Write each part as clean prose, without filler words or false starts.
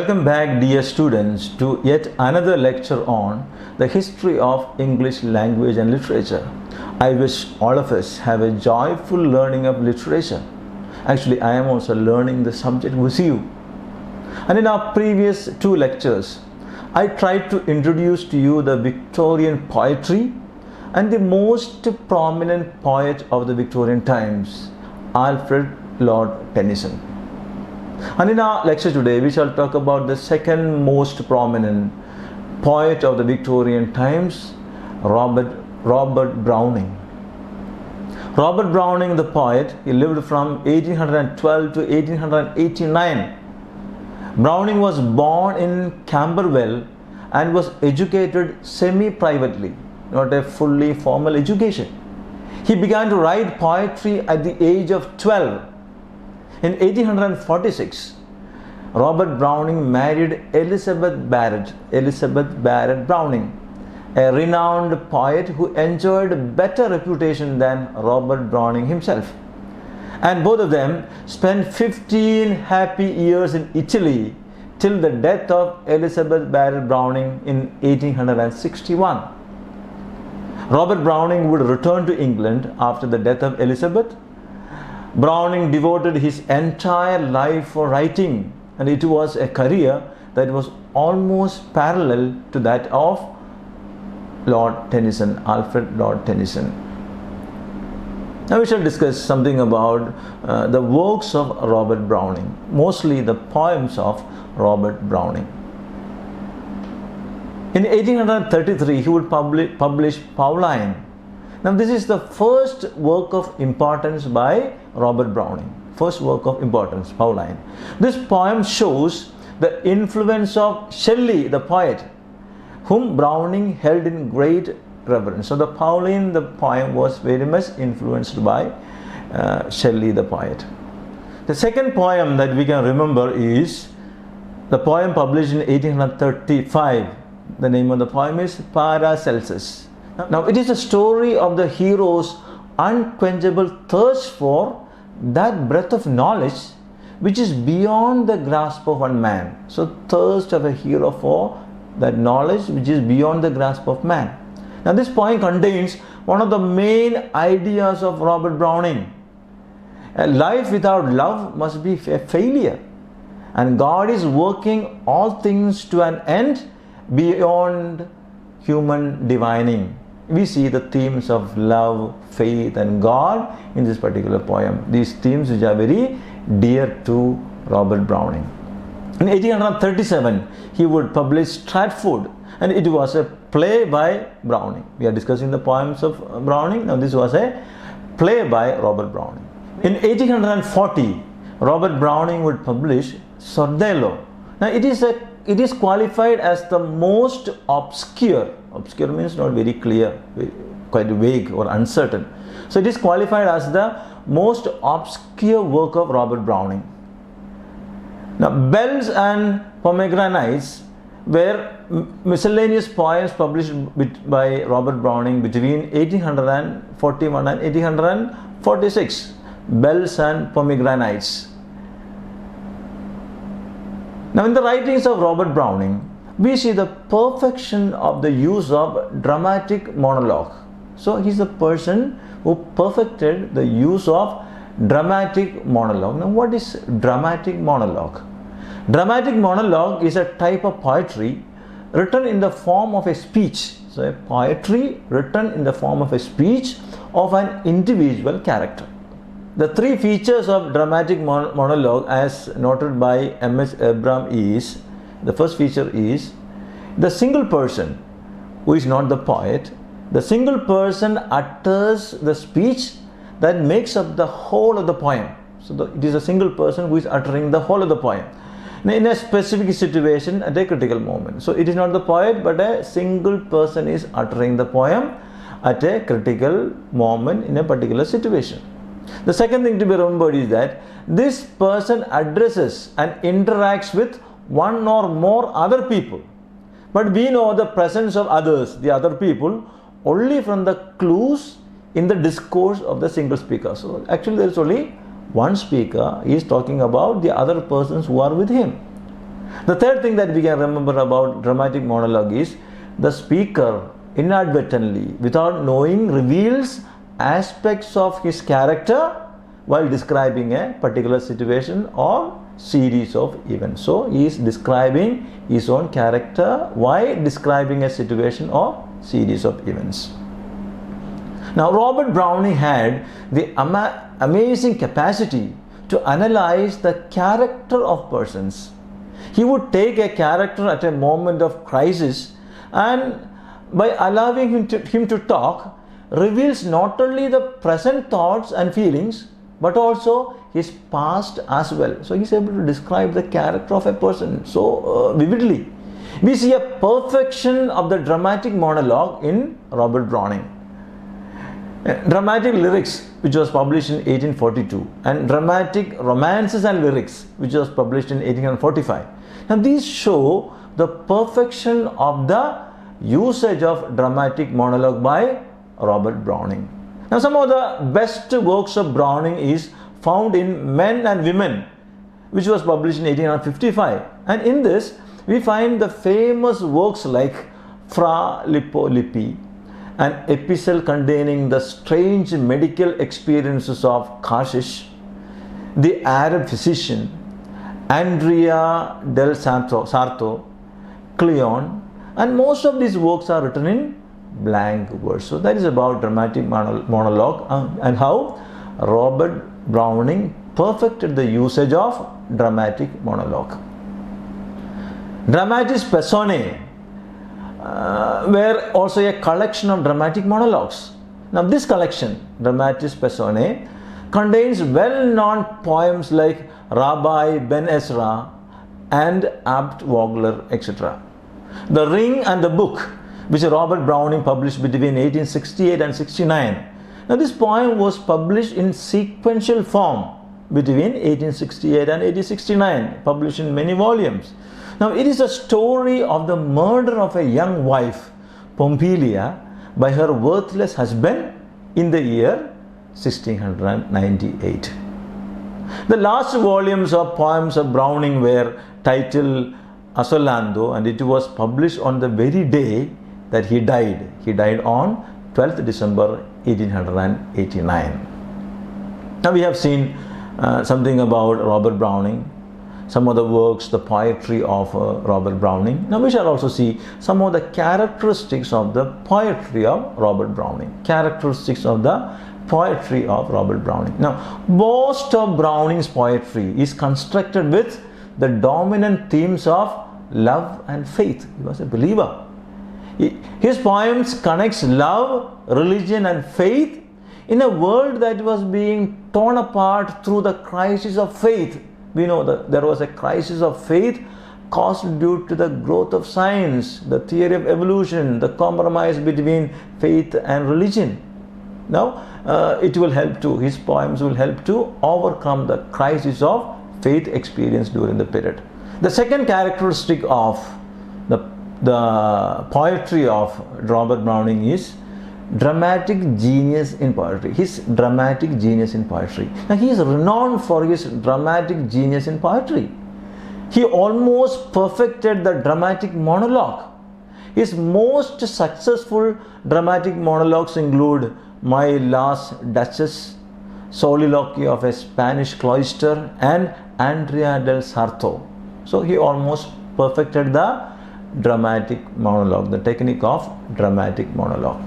Welcome back, dear students, to yet another lecture on the history of English language and literature. I wish all of us have a joyful learning of literature. Actually, I am also learning the subject with you. And in our previous two lectures, I tried to introduce to you the Victorian poetry and the most prominent poet of the Victorian times, Alfred Lord Tennyson. And in our lecture today, we shall talk about the second most prominent poet of the Victorian times, Robert Browning. Robert Browning, the poet, he lived from 1812 to 1889. Browning was born in Camberwell and was educated semi-privately, not a fully formal education. He began to write poetry at the age of 12. In 1846, Robert Browning married Elizabeth Barrett Browning, a renowned poet who enjoyed better reputation than Robert Browning himself. And both of them spent 15 happy years in Italy till the death of Elizabeth Barrett Browning in 1861. Robert Browning would return to England after the death of Elizabeth. Browning devoted his entire life for writing, and it was a career that was almost parallel to that of Lord Tennyson, Alfred Lord Tennyson. Now we shall discuss something about the works of Robert Browning, mostly the poems of Robert Browning. In 1833, he would publish Pauline. Now this is the first work of importance by Robert Browning. First work of importance, Pauline. This poem shows the influence of Shelley, the poet, whom Browning held in great reverence. So the Pauline, the poem, was very much influenced by Shelley, the poet. The second poem that we can remember is the poem published in 1835. The name of the poem is Paracelsus. Now it is a story of the hero's unquenchable thirst for that breadth of knowledge which is beyond the grasp of one man. So thirst of a hero for that knowledge which is beyond the grasp of man. Now this poem contains one of the main ideas of Robert Browning. A life without love must be a failure, and God is working all things to an end beyond human divining. We see the themes of love, faith and God in this particular poem. These themes which are very dear to Robert Browning. In 1837, he would publish Stratford, and it was a play by Browning. We are discussing the poems of Browning. Now this was a play by Robert Browning. In 1840, Robert Browning would publish Sordello. Now it is qualified as the most obscure means not very clear, quite vague or uncertain. So it is qualified as the most obscure work of Robert Browning. Now Bells and Pomegranates were miscellaneous poems published by Robert Browning between 1841 and 1846. Bells and Pomegranates. Now in the writings of Robert Browning, we see the perfection of the use of dramatic monologue. So he is the person who perfected the use of dramatic monologue. Now what is dramatic monologue? Dramatic monologue is a type of poetry written in the form of a speech. So a poetry written in the form of a speech of an individual character. The three features of dramatic monologue as noted by M.S. Abraham is, the first feature is the single person who is not the poet. The single person utters the speech that makes up the whole of the poem. So it is a single person who is uttering the whole of the poem in a specific situation at a critical moment. So it is not the poet, but a single person is uttering the poem at a critical moment in a particular situation. The second thing to be remembered is that this person addresses and interacts with one or more other people. But we know the presence of others, the other people, only from the clues in the discourse of the single speaker. So actually there is only one speaker. He is talking about the other persons who are with him. The third thing that we can remember about dramatic monologue is the speaker inadvertently, without knowing, reveals aspects of his character while describing a particular situation or series of events. So he is describing his own character while describing a situation or series of events. Now, Robert Browning had the amazing capacity to analyze the character of persons. He would take a character at a moment of crisis, and by allowing him to talk, reveals not only the present thoughts and feelings but also his past as well. So he's able to describe the character of a person so vividly. We see a perfection of the dramatic monologue in Robert Browning. Dramatic Lyrics, which was published in 1842, and Dramatic Romances and Lyrics, which was published in 1845. Now these show the perfection of the usage of dramatic monologue by Robert Browning. Now some of the best works of Browning is found in Men and Women, which was published in 1855, and in this we find the famous works like Fra Lippo Lippi, an epistle containing the strange medical experiences of Kashish, the Arab physician, Andrea del Sarto, Cleon, and most of these works are written in blank verse. So that is about dramatic monologue and how Robert Browning perfected the usage of dramatic monologue. Dramatis Personae were also a collection of dramatic monologues. Now this collection, Dramatis Personae, contains well-known poems like Rabbi Ben Ezra and Abt Vogler, etc. The Ring and the Book, which Robert Browning published between 1868 and 69. Now this poem was published in sequential form between 1868 and 1869, published in many volumes. Now it is a story of the murder of a young wife, Pompilia, by her worthless husband in the year 1698. The last volumes of poems of Browning were titled Asolando, and it was published on the very day that he died. He died on 12th December 1889. Now we have seen something about Robert Browning, some of the works, the poetry of Robert Browning. Now we shall also see some of the characteristics of the poetry of Robert Browning. Characteristics of the poetry of Robert Browning. Now most of Browning's poetry is constructed with the dominant themes of love and faith. He was a believer. His poems connects love, religion and faith in a world that was being torn apart through the crisis of faith. We know that there was a crisis of faith caused due to the growth of science, the theory of evolution, the compromise between faith and religion. Now it will help to, his poems will help to overcome the crisis of faith experienced during the period. The second characteristic of the poetry of Robert Browning is dramatic genius in poetry. His dramatic genius in poetry. Now he is renowned for his dramatic genius in poetry. He almost perfected the dramatic monologue. His most successful dramatic monologues include My Last Duchess, Soliloquy of a Spanish Cloister, and Andrea del Sarto. So he almost perfected the dramatic monologue, the technique of dramatic monologue.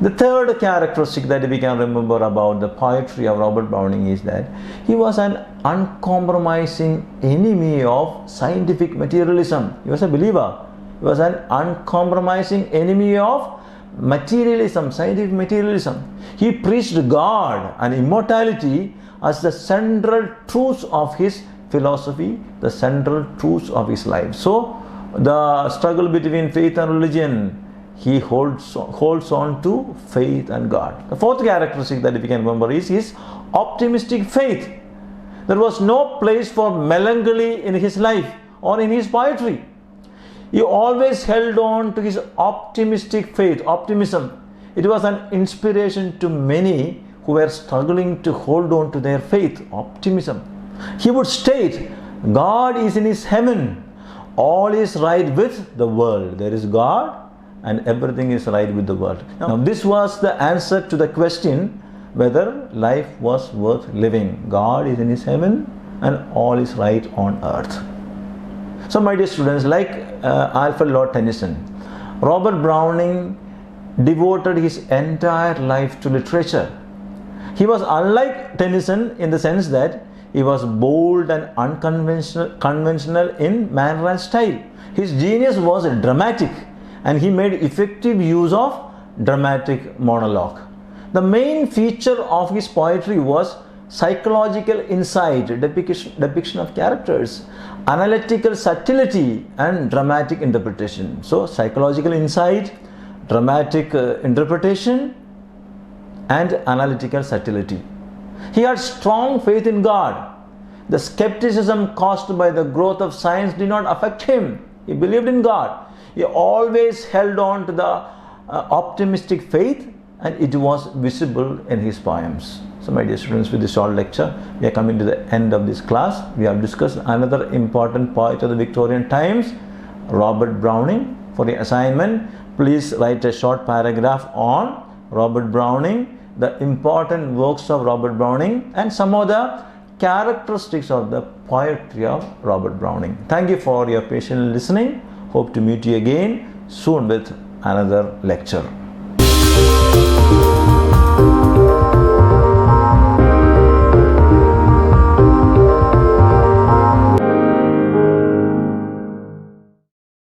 The third characteristic that we can remember about the poetry of Robert Browning is that he was an uncompromising enemy of scientific materialism. He was a believer. He was an uncompromising enemy of materialism, scientific materialism. He preached God and immortality as the central truths of his philosophy, the central truths of his life. So the struggle between faith and religion, he holds on to faith and God. The fourth characteristic that we can remember is his optimistic faith. There was no place for melancholy in his life or in his poetry. He always held on to his optimistic faith, optimism. It was an inspiration to many who were struggling to hold on to their faith, optimism. He would state, God is in his heaven, all is right with the world. There is God and everything is right with the world. Now this was the answer to the question whether life was worth living. God is in his heaven and all is right on earth. So my dear students, like Alfred Lord Tennyson, Robert Browning devoted his entire life to literature. He was unlike Tennyson in the sense that he was bold and unconventional in manner and style. His genius was dramatic and he made effective use of dramatic monologue. The main feature of his poetry was psychological insight, depiction of characters, analytical subtlety and dramatic interpretation. So psychological insight, dramatic interpretation and analytical subtlety. He had strong faith in God. The skepticism caused by the growth of science did not affect him. He believed in God. He always held on to the optimistic faith, and it was visible in his poems. So my dear students, with this short lecture, we are coming to the end of this class. We have discussed another important poet of the Victorian times, Robert Browning. For the assignment, please write a short paragraph on Robert Browning, the important works of Robert Browning, and some of the characteristics of the poetry of Robert Browning. Thank you for your patient listening. Hope to meet you again soon with another lecture.